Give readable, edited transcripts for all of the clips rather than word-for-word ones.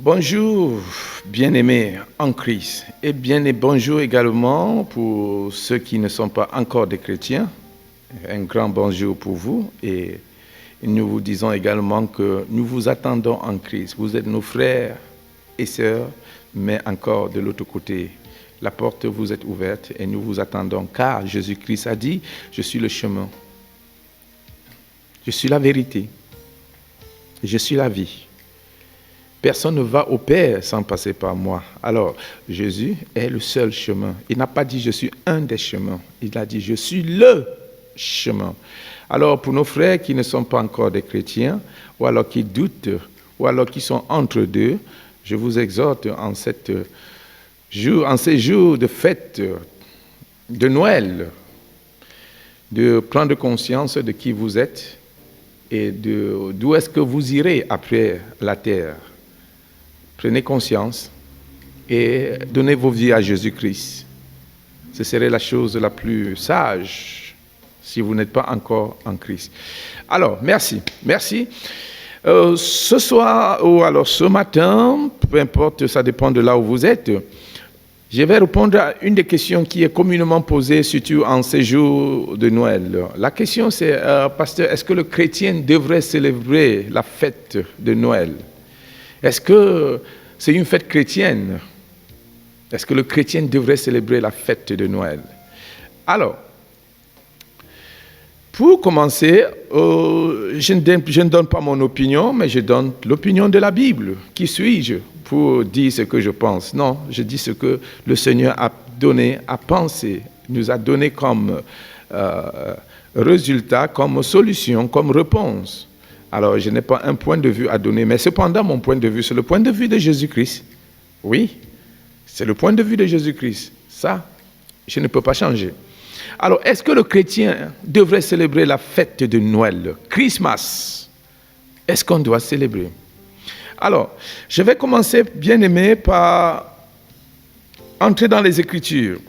Bonjour, bien-aimés en Christ, et bonjour également pour ceux qui ne sont pas encore des chrétiens. Un grand bonjour pour vous et nous vous disons également que nous vous attendons en Christ. Vous êtes nos frères et sœurs, mais encore de l'autre côté. La porte vous est ouverte et nous vous attendons car Jésus-Christ a dit « Je suis le chemin, je suis la vérité, je suis la vie. Personne ne va au Père sans passer par moi. » Alors, Jésus est le seul chemin. Il n'a pas dit « je suis un des chemins ». Il a dit « je suis le chemin ». Alors, pour nos frères qui ne sont pas encore des chrétiens, ou alors qui doutent, ou alors qui sont entre deux, je vous exhorte en ces jours de fête de Noël, de prendre conscience de qui vous êtes et d'où est-ce que vous irez après la terre. Prenez conscience et donnez vos vies à Jésus-Christ. Ce serait la chose la plus sage si vous n'êtes pas encore en Christ. Alors, merci. Ce soir ou alors ce matin, peu importe, ça dépend de là où vous êtes, je vais répondre à une des questions qui est communément posée, surtout en ces jours de Noël. La question c'est, pasteur, est-ce que le chrétien devrait célébrer la fête de Noël ? Est-ce que c'est une fête chrétienne ? Est-ce que le chrétien devrait célébrer la fête de Noël ? Alors, pour commencer, je ne donne pas mon opinion, mais je donne l'opinion de la Bible. Qui suis-je pour dire ce que je pense ? Non, je dis ce que le Seigneur a donné à penser, nous a donné comme résultat, comme solution, comme réponse. Alors, je n'ai pas un point de vue à donner, mais cependant, mon point de vue, c'est le point de vue de Jésus-Christ. Oui, c'est le point de vue de Jésus-Christ. Ça, je ne peux pas changer. Alors, est-ce que le chrétien devrait célébrer la fête de Noël, Christmas? Est-ce qu'on doit célébrer? Alors, je vais commencer, bien-aimé, par entrer dans les Écritures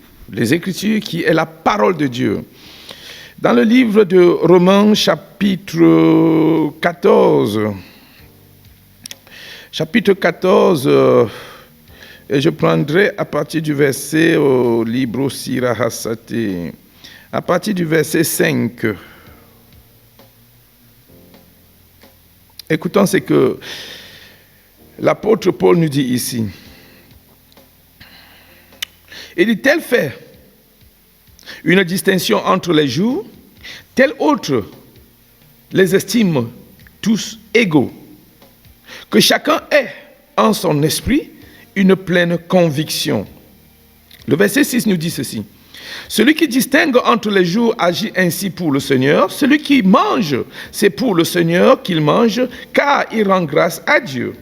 qui est la parole de Dieu. Dans le livre de Romains, chapitre 14, et je prendrai à partir du verset au Libro Sira Hassate, à partir du verset 5. Écoutons ce que l'apôtre Paul nous dit ici. Il dit, tel fait une distinction entre les jours, tel autre les estime tous égaux. Que chacun ait en son esprit une pleine conviction. Le verset 6 nous dit ceci. Celui qui distingue entre les jours agit ainsi pour le Seigneur. Celui qui mange, c'est pour le Seigneur qu'il mange, car il rend grâce à Dieu.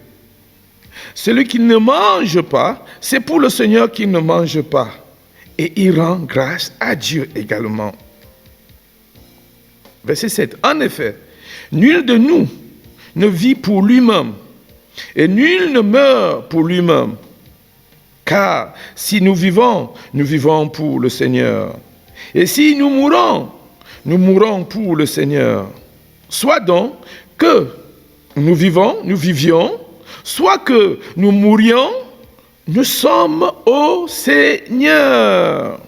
Celui qui ne mange pas, c'est pour le Seigneur qu'il ne mange pas. Et il rend grâce à Dieu également. Verset 7. En effet, nul de nous ne vit pour lui-même, et nul ne meurt pour lui-même. Car si nous vivons pour le Seigneur. Et si nous mourons pour le Seigneur. Soit donc que nous vivions, soit que nous mourions, nous sommes au Seigneur.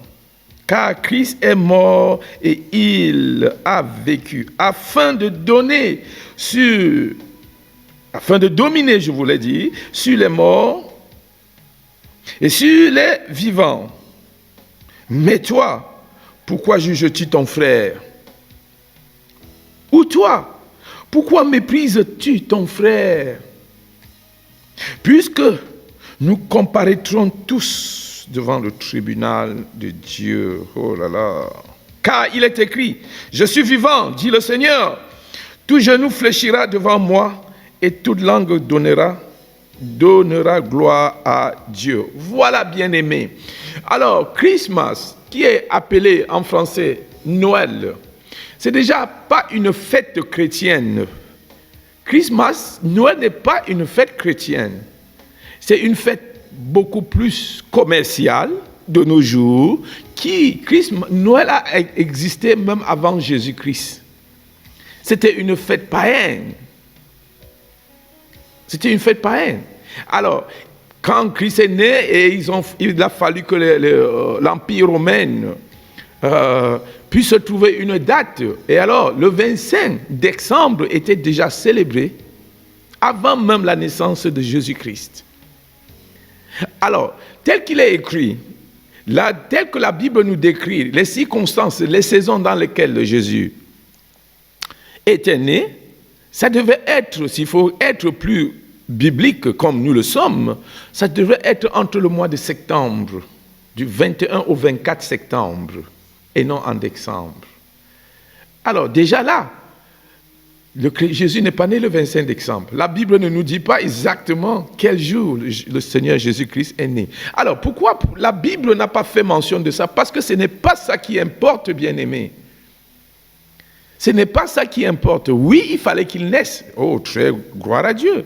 Car Christ est mort et il a vécu afin de dominer, je vous l'ai dit, sur les morts et sur les vivants. Mais toi, pourquoi juges-tu ton frère? Ou toi, pourquoi méprises-tu ton frère? Puisque nous comparaîtrons tous devant le tribunal de Dieu. Oh là là. Car il est écrit, je suis vivant, dit le Seigneur. Tout genou fléchira devant moi et toute langue donnera gloire à Dieu. Voilà, bien-aimé. Alors, Christmas, qui est appelé en français Noël, c'est déjà pas une fête chrétienne. Christmas, Noël n'est pas une fête chrétienne. C'est une fête beaucoup plus commerciale de nos jours. Noël a existé même avant Jésus-Christ. C'était une fête païenne. Alors, quand Christ est né, et il a fallu que l'Empire romain puisse trouver une date. Et alors, le 25 décembre était déjà célébré avant même la naissance de Jésus-Christ. Alors, tel qu'il est écrit, tel que la Bible nous décrit, les circonstances, les saisons dans lesquelles Jésus était né, ça devait être, s'il faut être plus biblique comme nous le sommes, ça devait être entre le mois de septembre, du 21 au 24 septembre, et non en décembre. Alors déjà là, Jésus n'est pas né le 25 décembre. La Bible ne nous dit pas exactement quel jour le Seigneur Jésus-Christ est né. Alors pourquoi la Bible n'a pas fait mention de ça? Parce que ce n'est pas ça qui importe, bien-aimé. Ce n'est pas ça qui importe. Oui, il fallait qu'il naisse. Oh, très gloire à Dieu.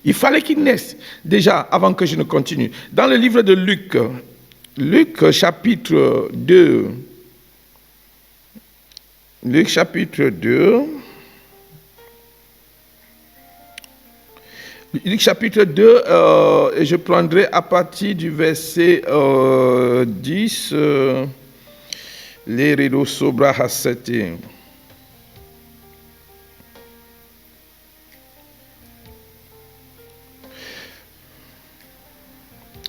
Il fallait qu'il naisse. Déjà, avant que je ne continue, dans le livre de Luc, Luc chapitre 2, Luc chapitre 2, Luc chapitre 2, et je prendrai à partir du verset 10, les rideaux sobra hasete.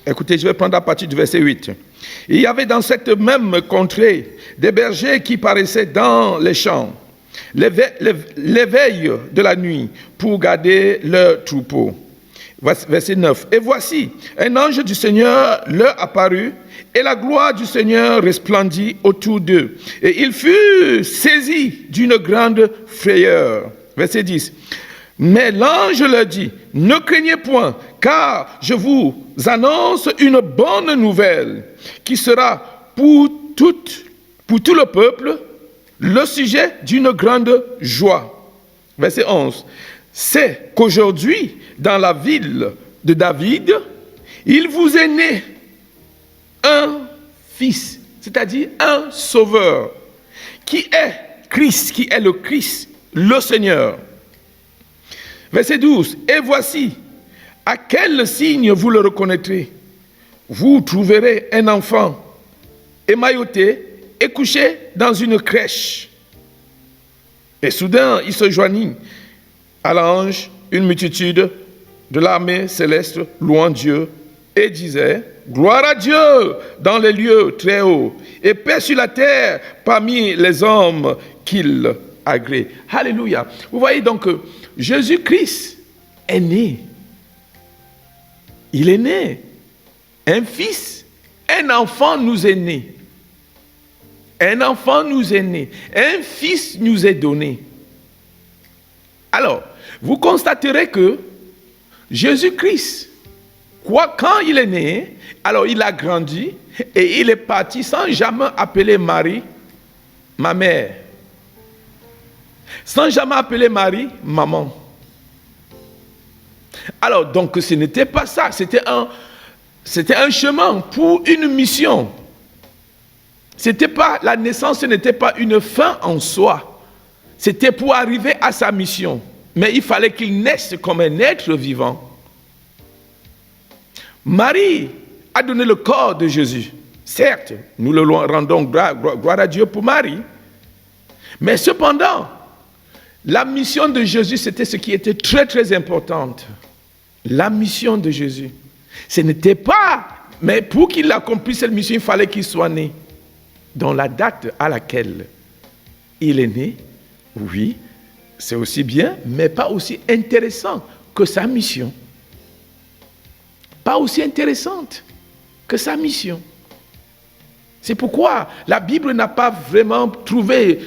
Écoutez, je vais prendre à partir du verset 8. Il y avait dans cette même contrée des bergers qui paraissaient dans les champs, l'éveil de la nuit, pour garder leurs troupeaux. Verset 9. Et voici, un ange du Seigneur leur apparut, et la gloire du Seigneur resplendit autour d'eux. Et ils furent saisis d'une grande frayeur. Verset 10. Mais l'ange leur dit, ne craignez point, car je vous annonce une bonne nouvelle, qui sera pour tout le peuple le sujet d'une grande joie. Verset 11. C'est qu'aujourd'hui, dans la ville de David, il vous est né un fils, c'est-à-dire un sauveur, qui est Christ, qui est le Christ, le Seigneur. Verset 12. Et voici, à quel signe vous le reconnaîtrez? Vous trouverez un enfant émailloté et couché dans une crèche. Et soudain, il se joignit à l'ange une multitude de l'armée céleste louant Dieu et disait, gloire à Dieu dans les lieux très hauts et paix sur la terre parmi les hommes qu'il agrée. Alléluia. Vous voyez donc que Jésus-Christ est né. Il est né. Un fils, un enfant nous est né. Un enfant nous est né. Un fils nous est donné. Alors, vous constaterez que Jésus-Christ, quand il est né, alors il a grandi et il est parti sans jamais appeler Marie ma mère. Sans jamais appeler Marie maman. Alors, donc ce n'était pas ça, c'était un chemin pour une mission. La naissance n'était pas une fin en soi. C'était pour arriver à sa mission. Mais il fallait qu'il naisse comme un être vivant. Marie a donné le corps de Jésus. Certes, nous le rendons gloire à Dieu pour Marie. Mais cependant, la mission de Jésus, c'était ce qui était très très importante. La mission de Jésus. Ce n'était pas, mais pour qu'il accomplisse cette mission, il fallait qu'il soit né. Dans la date à laquelle il est né, oui, c'est aussi bien, mais pas aussi intéressant que sa mission. Pas aussi intéressante que sa mission. C'est pourquoi la Bible n'a pas vraiment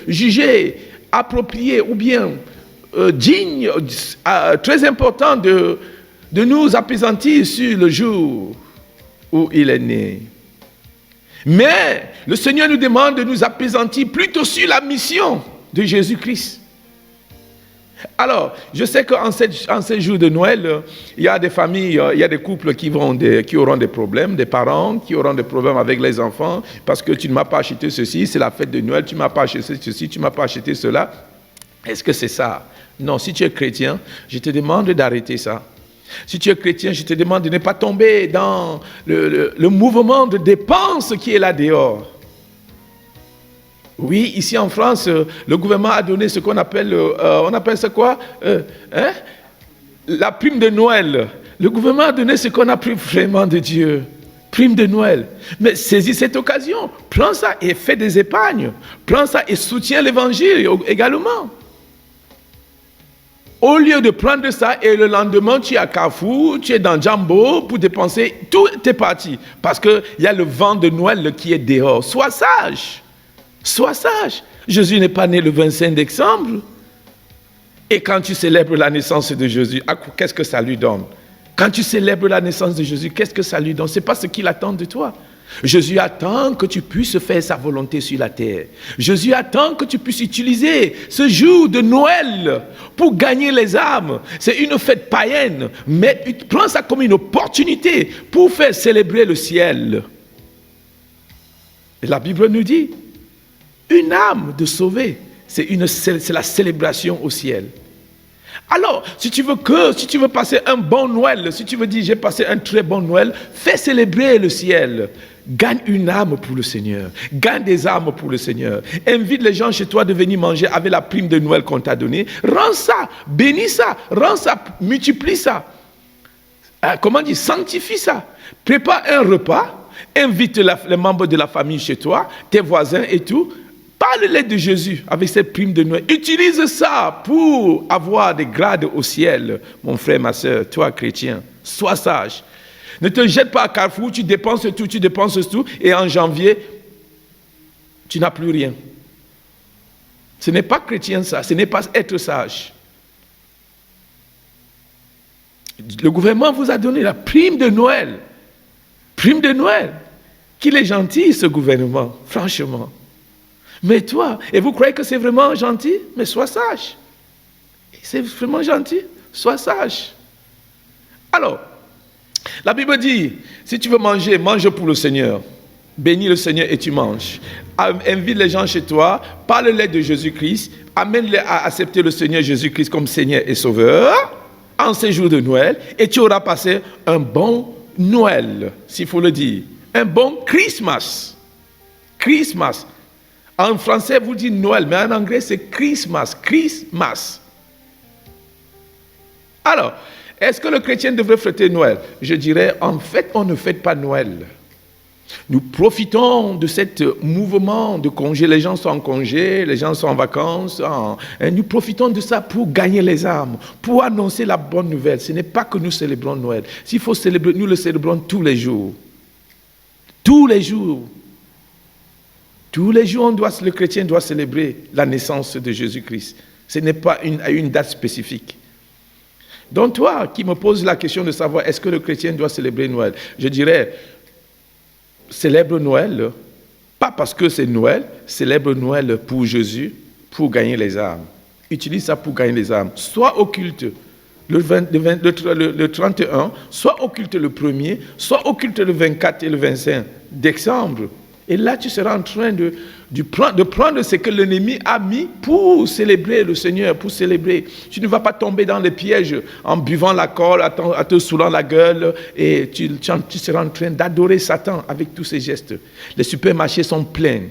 jugé approprié ou bien digne, très important de nous appesantir sur le jour où il est né. Mais le Seigneur nous demande de nous appesantir plutôt sur la mission de Jésus-Christ. Alors, je sais qu'en ces jours de Noël, il y a des familles, il y a des couples qui auront des problèmes, des parents qui auront des problèmes avec les enfants, parce que tu ne m'as pas acheté ceci, c'est la fête de Noël, tu ne m'as pas acheté ceci, tu ne m'as pas acheté cela. Est-ce que c'est ça? Non, si tu es chrétien, je te demande d'arrêter ça. Si tu es chrétien, je te demande de ne pas tomber dans le mouvement de dépenses qui est là dehors. Oui, ici en France, le gouvernement a donné ce qu'on appelle, on appelle ça quoi, la prime de Noël. Le gouvernement a donné ce qu'on a pris vraiment de Dieu. Prime de Noël. Mais saisis cette occasion. Prends ça et fais des épargnes. Prends ça et soutiens l'évangile également. Au lieu de prendre ça et le lendemain, tu es à Carrefour, tu es dans Jumbo pour dépenser, tout est parti. Parce qu'il y a le vent de Noël qui est dehors. Sois sage. Sois sage. Jésus n'est pas né le 25 décembre. Et quand tu célèbres la naissance de Jésus, qu'est-ce que ça lui donne? Quand tu célèbres la naissance de Jésus, qu'est-ce que ça lui donne? Ce n'est pas ce qu'il attend de toi. Jésus attend que tu puisses faire sa volonté sur la terre. Jésus attend que tu puisses utiliser ce jour de Noël pour gagner les âmes. C'est une fête païenne, mais prends ça comme une opportunité pour faire célébrer le ciel. Et la Bible nous dit, une âme de sauver, c'est la célébration au ciel. Alors, si tu veux passer un bon Noël, si tu veux dire j'ai passé un très bon Noël, fais célébrer le ciel. Gagne une âme pour le Seigneur. Gagne des âmes pour le Seigneur. Invite les gens chez toi de venir manger avec la prime de Noël qu'on t'a donnée. Rends ça, bénis ça, rends ça, multiplie ça. Sanctifie ça. Prépare un repas, invite les membres de la famille chez toi, tes voisins et tout. Parle-les de Jésus avec cette prime de Noël. Utilise ça pour avoir des grades au ciel. Mon frère, ma soeur, toi chrétien, sois sage. Ne te jette pas à Carrefour, tu dépenses tout, et en janvier, tu n'as plus rien. Ce n'est pas chrétien ça, ce n'est pas être sage. Le gouvernement vous a donné la prime de Noël. Prime de Noël. Qu'il est gentil ce gouvernement, franchement. Mais toi, et vous croyez que c'est vraiment gentil? Mais sois sage. C'est vraiment gentil, sois sage. Alors, la Bible dit, si tu veux manger, mange pour le Seigneur. Bénis le Seigneur et tu manges. Invite les gens chez toi, parle-les de Jésus-Christ, amène-les à accepter le Seigneur Jésus-Christ comme Seigneur et Sauveur en ces jours de Noël, et tu auras passé un bon Noël, s'il faut le dire. Un bon Christmas. Christmas. En français, vous dites Noël, mais en anglais, c'est Christmas. Christmas. Alors, est-ce que le chrétien devrait fêter Noël? Je dirais, en fait, on ne fête pas Noël. Nous profitons de ce mouvement de congé. Les gens sont en congé, les gens sont en vacances. Et nous profitons de ça pour gagner les âmes, pour annoncer la bonne nouvelle. Ce n'est pas que nous célébrons Noël. S'il faut célébrer, nous le célébrons tous les jours. Tous les jours. Tous les jours, le chrétien doit célébrer la naissance de Jésus-Christ. Ce n'est pas à une date spécifique. Donc toi, qui me poses la question de savoir est-ce que le chrétien doit célébrer Noël, je dirais, célèbre Noël, pas parce que c'est Noël, célèbre Noël pour Jésus, pour gagner les âmes. Utilise ça pour gagner les âmes. Soit au culte le 31, soit au culte le 1er, soit au culte le 24 et le 25 décembre. Et là, tu seras en train de prendre ce que l'ennemi a mis pour célébrer le Seigneur, pour célébrer. Tu ne vas pas tomber dans les pièges en buvant la colle, en te saoulant la gueule, et tu seras en train d'adorer Satan avec tous ces gestes. Les supermarchés sont pleins.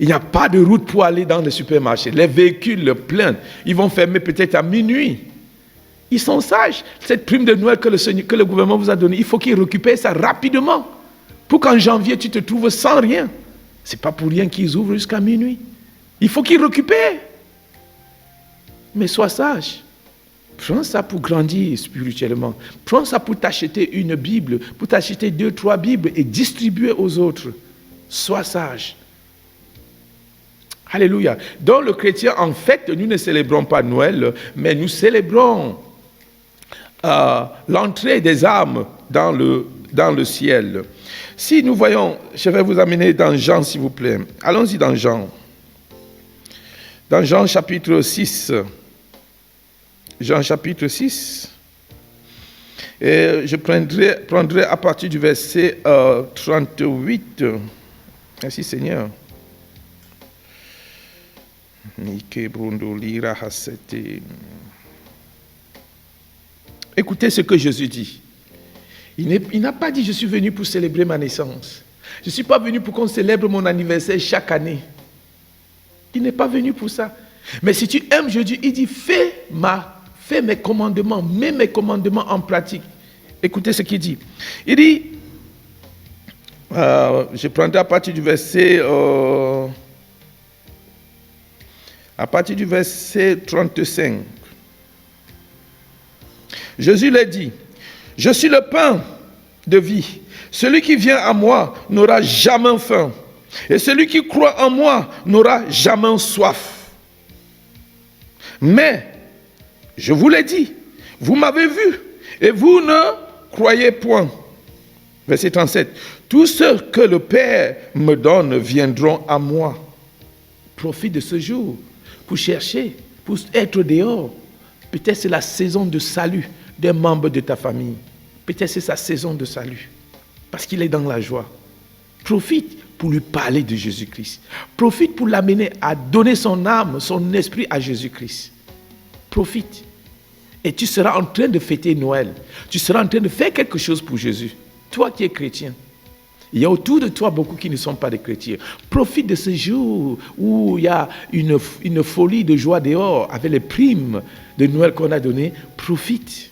Il n'y a pas de route pour aller dans les supermarchés. Les véhicules pleins, ils vont fermer peut-être à minuit. Ils sont sages. Cette prime de Noël que le gouvernement vous a donnée, il faut qu'ils récupèrent ça rapidement. Pour qu'en janvier, tu te trouves sans rien. Ce n'est pas pour rien qu'ils ouvrent jusqu'à minuit. Il faut qu'ils récupèrent. Mais sois sage. Prends ça pour grandir spirituellement. Prends ça pour t'acheter une Bible, pour t'acheter 2, 3 Bibles et distribuer aux autres. Sois sage. Alléluia. Donc le chrétien, en fait, nous ne célébrons pas Noël, mais nous célébrons l'entrée des âmes dans le ciel. Si nous voyons, je vais vous amener dans Jean, s'il vous plaît. Allons-y dans Jean. Dans Jean chapitre 6. Jean chapitre 6. Et je prendrai à partir du verset 38. Merci Seigneur. Écoutez ce que Jésus dit. Il n'a pas dit « Je suis venu pour célébrer ma naissance. Je ne suis pas venu pour qu'on célèbre mon anniversaire chaque année. » Il n'est pas venu pour ça. Mais si tu aimes Jésus, il dit « Fais mes commandements, mets mes commandements en pratique. » Écoutez ce qu'il dit. Il dit, je prendrai à partir du verset 35. Jésus leur dit, « Je suis le pain de vie. Celui qui vient à moi n'aura jamais faim. Et celui qui croit en moi n'aura jamais soif. Mais, je vous l'ai dit, vous m'avez vu et vous ne croyez point. » Verset 37. « Tous ceux que le Père me donne viendront à moi. » Profite de ce jour pour chercher, pour être dehors. Peut-être c'est la saison de salut d'un membre de ta famille. Peut-être c'est sa saison de salut. Parce qu'il est dans la joie. Profite pour lui parler de Jésus-Christ. Profite pour l'amener à donner son âme, son esprit à Jésus-Christ. Profite. Et tu seras en train de fêter Noël. Tu seras en train de faire quelque chose pour Jésus. Toi qui es chrétien. Il y a autour de toi beaucoup qui ne sont pas des chrétiens. Profite de ce jour où il y a une folie de joie dehors avec les primes de Noël qu'on a données. Profite.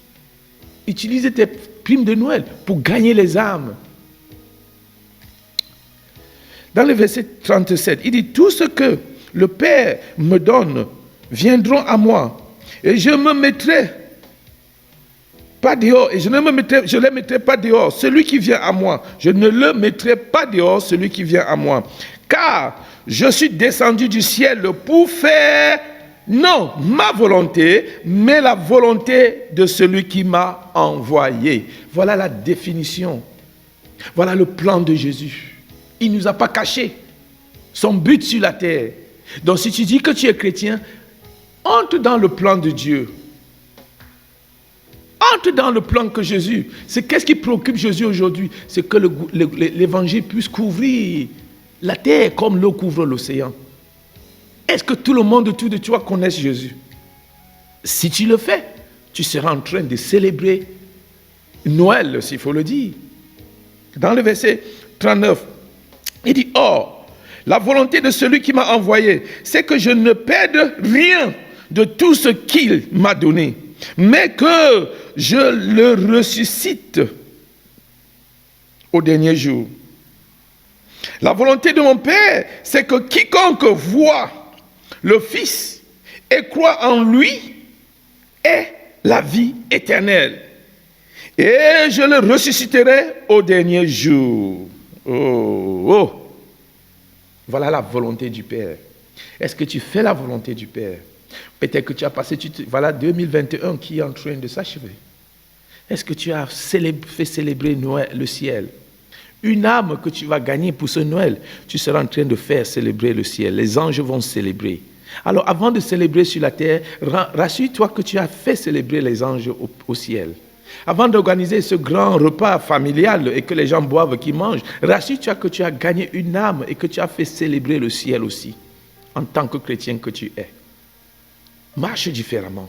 Utilise tes primes de Noël pour gagner les âmes. Dans le verset 37, il dit « Tout ce que le Père me donne viendront à moi. Et je me mettrai pas dehors, et je ne les mettrai pas dehors. Celui qui vient à moi, je ne le mettrai pas dehors, celui qui vient à moi. Car je suis descendu du ciel pour faire, non ma volonté, mais la volonté de celui qui m'a envoyé. » Voilà la définition. Voilà le plan de Jésus. Il ne nous a pas caché son but sur la terre. Donc si tu dis que tu es chrétien, entre dans le plan de Dieu. Entre dans le plan que Jésus. C'est qu'est-ce qui préoccupe Jésus aujourd'hui? C'est que l'évangile puisse couvrir la terre comme l'eau couvre l'océan. Est-ce que tout le monde autour de toi connaisse Jésus? Si tu le fais, tu seras en train de célébrer Noël, s'il faut le dire. Dans le verset 39, il dit, « Or, la volonté de celui qui m'a envoyé, c'est que je ne perde rien de tout ce qu'il m'a donné, mais que je le ressuscite au dernier jour. La volonté de mon Père, c'est que quiconque voit le Fils et croit en lui ait la vie éternelle. Et je le ressusciterai au dernier jour. » Oh. Voilà la volonté du Père. Est-ce que tu fais la volonté du Père? Peut-être que tu as passé, voilà 2021 qui est en train de s'achever. Est-ce que tu as fait célébrer Noël, le ciel? Une âme que tu vas gagner pour ce Noël, tu seras en train de faire célébrer le ciel. Les anges vont célébrer. Alors avant de célébrer sur la terre, rassure-toi que tu as fait célébrer les anges au ciel. Avant d'organiser ce grand repas familial et que les gens boivent, qu'ils mangent, rassure-toi que tu as gagné une âme et que tu as fait célébrer le ciel aussi, en tant que chrétien que tu es. Marche différemment.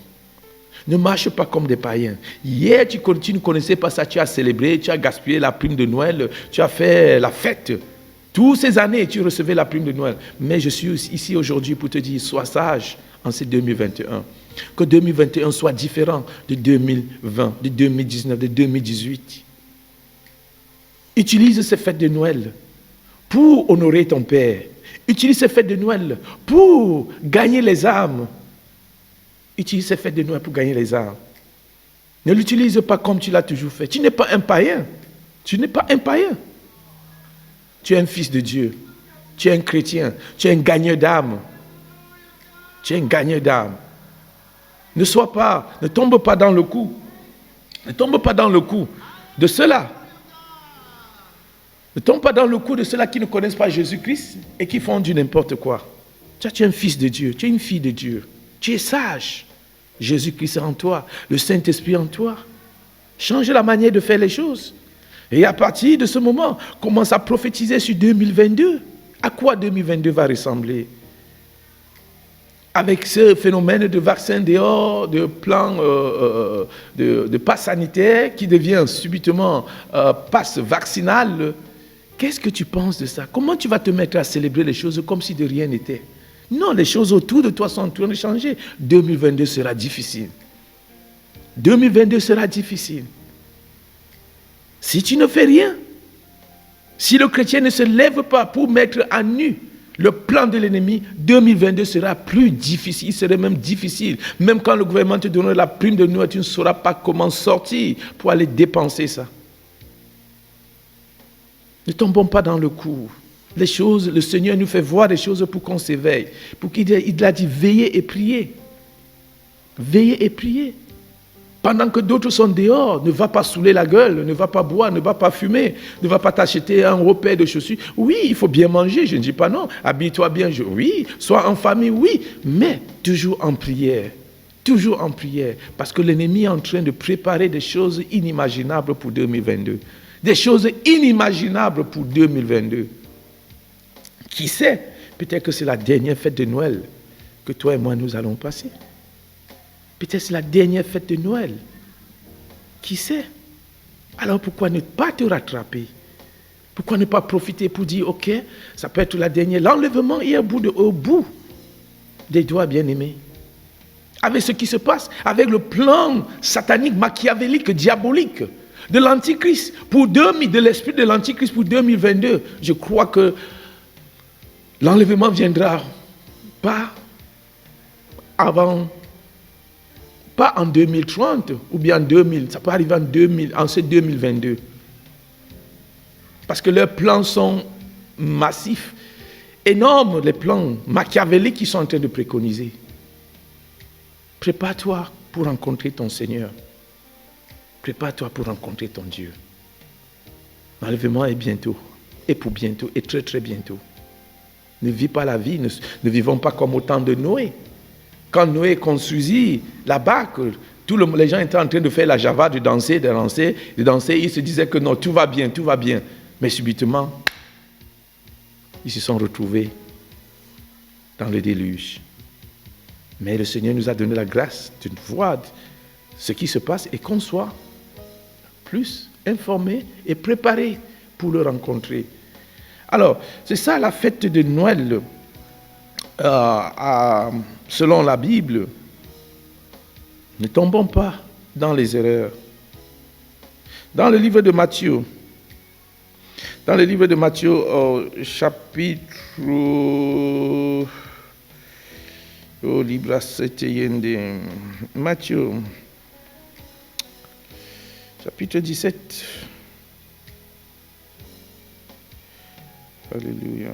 Ne marche pas comme des païens. Hier, tu ne connaissais pas ça, tu as célébré, tu as gaspillé la prime de Noël, tu as fait la fête. Toutes ces années, tu recevais la prime de Noël. Mais je suis ici aujourd'hui pour te dire, sois sage en ce 2021. Que 2021 soit différent de 2020, de 2019, de 2018. Utilise ces fêtes de Noël pour honorer ton Père. Utilise ces fêtes de Noël pour gagner les âmes. Utilise ces fêtes de Noël pour gagner les âmes. Ne l'utilise pas comme tu l'as toujours fait. Tu n'es pas un païen. Tu n'es pas un païen. Tu es un fils de Dieu. Tu es un chrétien. Tu es un gagneur d'âme. Tu es un gagneur d'âme. Ne tombe pas dans le coup. Ne tombe pas dans le coup de ceux-là. Ne tombe pas dans le coup de ceux-là qui ne connaissent pas Jésus-Christ et qui font du n'importe quoi. Tu es un fils de Dieu, tu es une fille de Dieu. Tu es sage. Jésus-Christ est en toi, le Saint-Esprit en toi. Change la manière de faire les choses. Et à partir de ce moment, commence à prophétiser sur 2022. À quoi 2022 va ressembler? avec ce phénomène de vaccin dehors, de plan de passe sanitaire qui devient subitement passe vaccinal, qu'est-ce que tu penses de ça? Comment tu vas te mettre à célébrer les choses comme si de rien n'était? Non, les choses autour de toi sont en train de changer. 2022 sera difficile. 2022 sera difficile. Si tu ne fais rien, si le chrétien ne se lève pas pour mettre à nu le plan de l'ennemi, 2022 sera plus difficile, il serait même difficile. Même quand le gouvernement te donnera la prime de Noël, tu ne sauras pas comment sortir pour aller dépenser ça. Ne tombons pas dans le coup. Les choses, le Seigneur nous fait voir des choses pour qu'on s'éveille. Il a dit veillez et priez. Veillez et priez. Pendant que d'autres sont dehors, ne va pas saouler la gueule, ne va pas boire, ne va pas fumer, ne va pas t'acheter un gros paire de chaussures. Oui, il faut bien manger, je ne dis pas non. Habille-toi bien, oui. Sois en famille, oui. Mais toujours en prière. Toujours en prière. Parce que l'ennemi est en train de préparer des choses inimaginables pour 2022. Des choses inimaginables pour 2022. Qui sait? Peut-être que c'est la dernière fête de Noël que toi et moi nous allons passer. Peut-être c'est la dernière fête de Noël. Qui sait? Alors pourquoi ne pas te rattraper? Pourquoi ne pas profiter pour dire, ok, ça peut être la dernière. L'enlèvement est au bout des doigts, bien-aimés. Avec ce qui se passe, avec le plan satanique, machiavélique, diabolique de l'Antichrist, de l'esprit de l'Antichrist pour 2022, je crois que l'enlèvement viendra pas en 2030 ou bien en 2000, ça peut arriver en ce 2022. Parce que leurs plans sont massifs, énormes, les plans machiavéliques qu'ils sont en train de préconiser. Prépare-toi pour rencontrer ton Seigneur. Prépare-toi pour rencontrer ton Dieu. L'enlèvement est bientôt, et pour bientôt, et très très bientôt. Ne vis pas la vie, ne vivons pas comme au temps de Noé. Quand Noé construisit la barque, les gens étaient en train de faire la java, de danser. Ils se disaient que non, tout va bien, tout va bien. Mais subitement, ils se sont retrouvés dans le déluge. Mais le Seigneur nous a donné la grâce de voir ce qui se passe et qu'on soit plus informés et préparés pour le rencontrer. Alors, c'est ça la fête de Noël. Selon la Bible, ne tombons pas dans les erreurs. Dans le livre de Matthieu, chapitre... Matthieu, chapitre 17. Alléluia.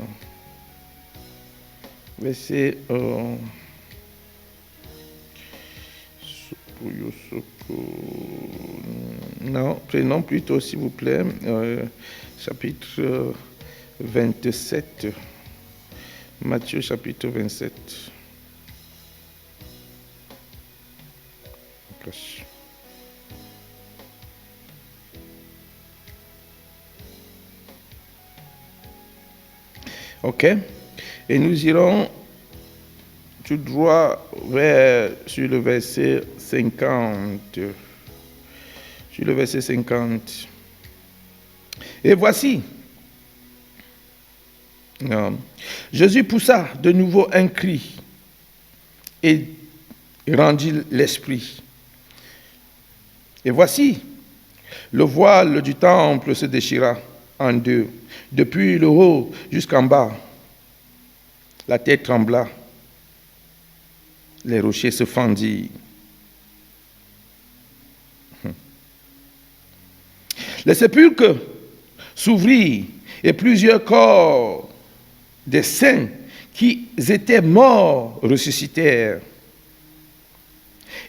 Verset... non, prenons plutôt, s'il vous plaît, chapitre 27. Matthieu, chapitre 27. Ok. Et nous irons tout droit sur le verset 50. Sur le verset 50. Et voici. Jésus poussa de nouveau un cri et rendit l'esprit. Et voici, le voile du temple se déchira en deux, depuis le haut jusqu'en bas. La terre trembla, les rochers se fendirent. Les sépulcres s'ouvrirent et plusieurs corps des saints qui étaient morts ressuscitèrent.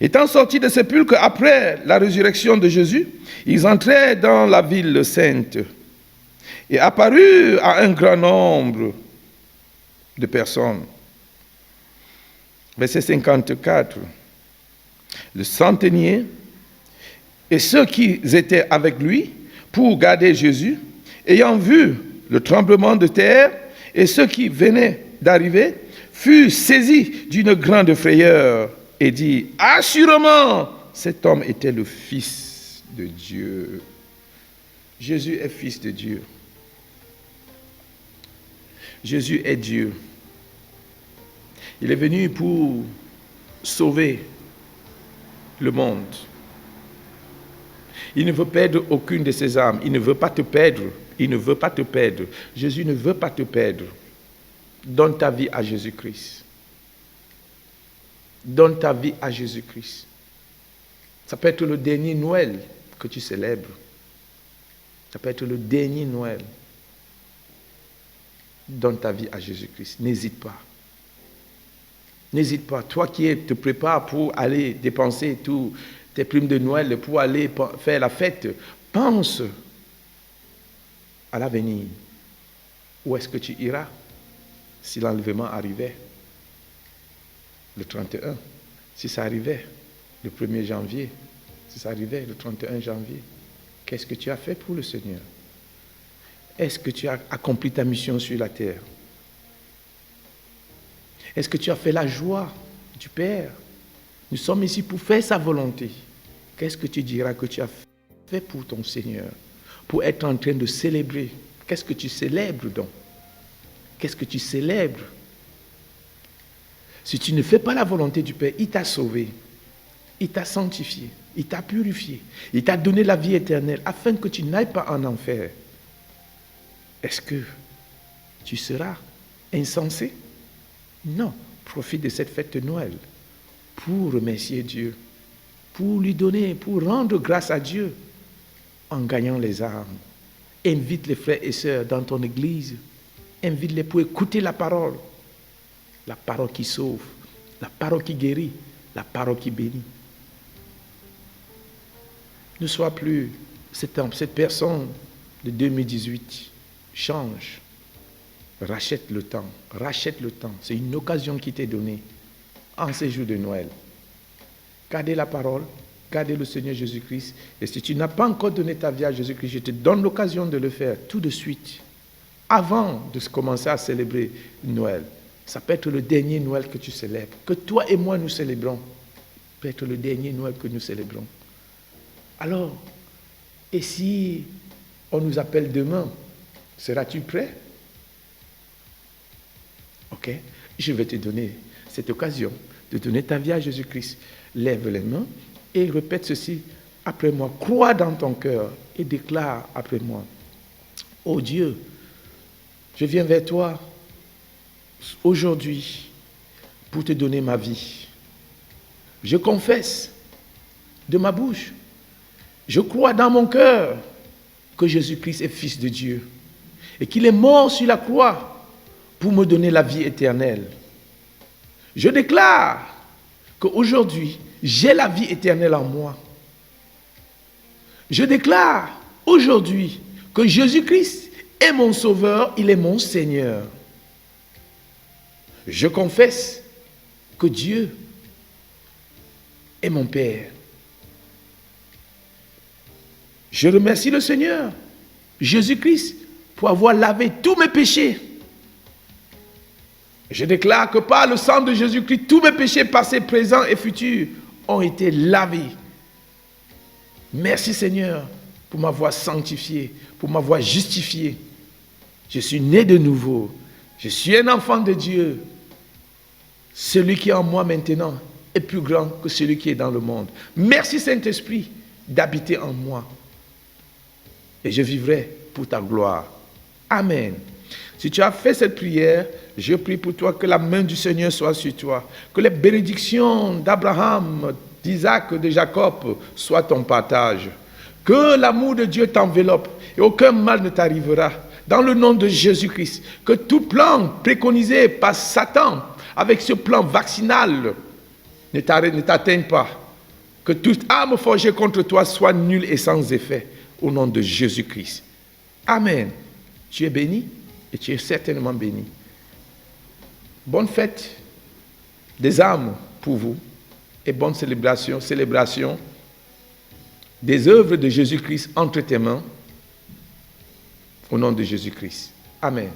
Étant sortis des sépulcres après la résurrection de Jésus, ils entrèrent dans la ville sainte et apparurent à un grand nombre de personnes. Verset 54. Le centenier et ceux qui étaient avec lui pour garder Jésus, ayant vu le tremblement de terre et ceux qui venaient d'arriver, fut saisi d'une grande frayeur et dit, assurément, cet homme était le Fils de Dieu. Jésus est Fils de Dieu. Jésus est Dieu. Il est venu pour sauver le monde. Il ne veut perdre aucune de ses âmes. Il ne veut pas te perdre. Il ne veut pas te perdre. Jésus ne veut pas te perdre. Donne ta vie à Jésus-Christ. Donne ta vie à Jésus-Christ. Ça peut être le dernier Noël que tu célèbres. Ça peut être le dernier Noël. Donne ta vie à Jésus-Christ. N'hésite pas. N'hésite pas. Toi qui te prépares pour aller dépenser tous tes primes de Noël, pour aller faire la fête, pense à l'avenir. Où est-ce que tu iras si l'enlèvement arrivait le 31, si ça arrivait le 1er janvier, si ça arrivait le 31 janvier, qu'est-ce que tu as fait pour le Seigneur? Est-ce que tu as accompli ta mission sur la terre? Est-ce que tu as fait la joie du Père? Nous sommes ici pour faire sa volonté. Qu'est-ce que tu diras que tu as fait pour ton Seigneur? Pour être en train de célébrer. Qu'est-ce que tu célèbres donc? Qu'est-ce que tu célèbres? Si tu ne fais pas la volonté du Père, il t'a sauvé, il t'a sanctifié, il t'a purifié, il t'a donné la vie éternelle afin que tu n'ailles pas en enfer. Est-ce que tu seras insensé? Non. Profite de cette fête de Noël pour remercier Dieu, pour lui donner, pour rendre grâce à Dieu en gagnant les âmes. Invite les frères et sœurs dans ton église. Invite-les pour écouter la parole qui sauve, la parole qui guérit, la parole qui bénit. Ne sois plus cette personne de 2018. Change. Rachète le temps. Rachète le temps. C'est une occasion qui t'est donnée en ces jours de Noël. Gardez la parole, gardez le Seigneur Jésus-Christ. Et si tu n'as pas encore donné ta vie à Jésus-Christ, je te donne l'occasion de le faire tout de suite, avant de commencer à célébrer Noël. Ça peut être le dernier Noël que tu célèbres, que toi et moi nous célébrons. Ça peut être le dernier Noël que nous célébrons. Alors, et si on nous appelle demain, seras-tu prêt? Ok, je vais te donner cette occasion de donner ta vie à Jésus-Christ. Lève les mains et répète ceci après moi. Crois dans ton cœur et déclare après moi. Oh Dieu, je viens vers toi aujourd'hui pour te donner ma vie. Je confesse de ma bouche, je crois dans mon cœur que Jésus-Christ est Fils de Dieu et qu'il est mort sur la croix pour me donner la vie éternelle. Je déclare qu'aujourd'hui, j'ai la vie éternelle en moi. Je déclare aujourd'hui que Jésus-Christ est mon Sauveur, il est mon Seigneur. Je confesse que Dieu est mon Père. Je remercie le Seigneur, Jésus-Christ, pour avoir lavé tous mes péchés. Je déclare que par le sang de Jésus-Christ, tous mes péchés passés, présents et futurs ont été lavés. Merci Seigneur pour m'avoir sanctifié, pour m'avoir justifié. Je suis né de nouveau. Je suis un enfant de Dieu. Celui qui est en moi maintenant est plus grand que celui qui est dans le monde. Merci Saint-Esprit d'habiter en moi. Et je vivrai pour ta gloire. Amen. Si tu as fait cette prière, je prie pour toi que la main du Seigneur soit sur toi. Que les bénédictions d'Abraham, d'Isaac, de Jacob soient ton partage. Que l'amour de Dieu t'enveloppe et aucun mal ne t'arrivera. Dans le nom de Jésus-Christ, que tout plan préconisé par Satan, avec ce plan vaccinal, ne t'atteigne pas. Que toute arme forgée contre toi soit nulle et sans effet. Au nom de Jésus-Christ. Amen. Tu es béni et tu es certainement béni. Bonne fête des âmes pour vous et bonne célébration des œuvres de Jésus-Christ entre tes mains. Au nom de Jésus-Christ. Amen.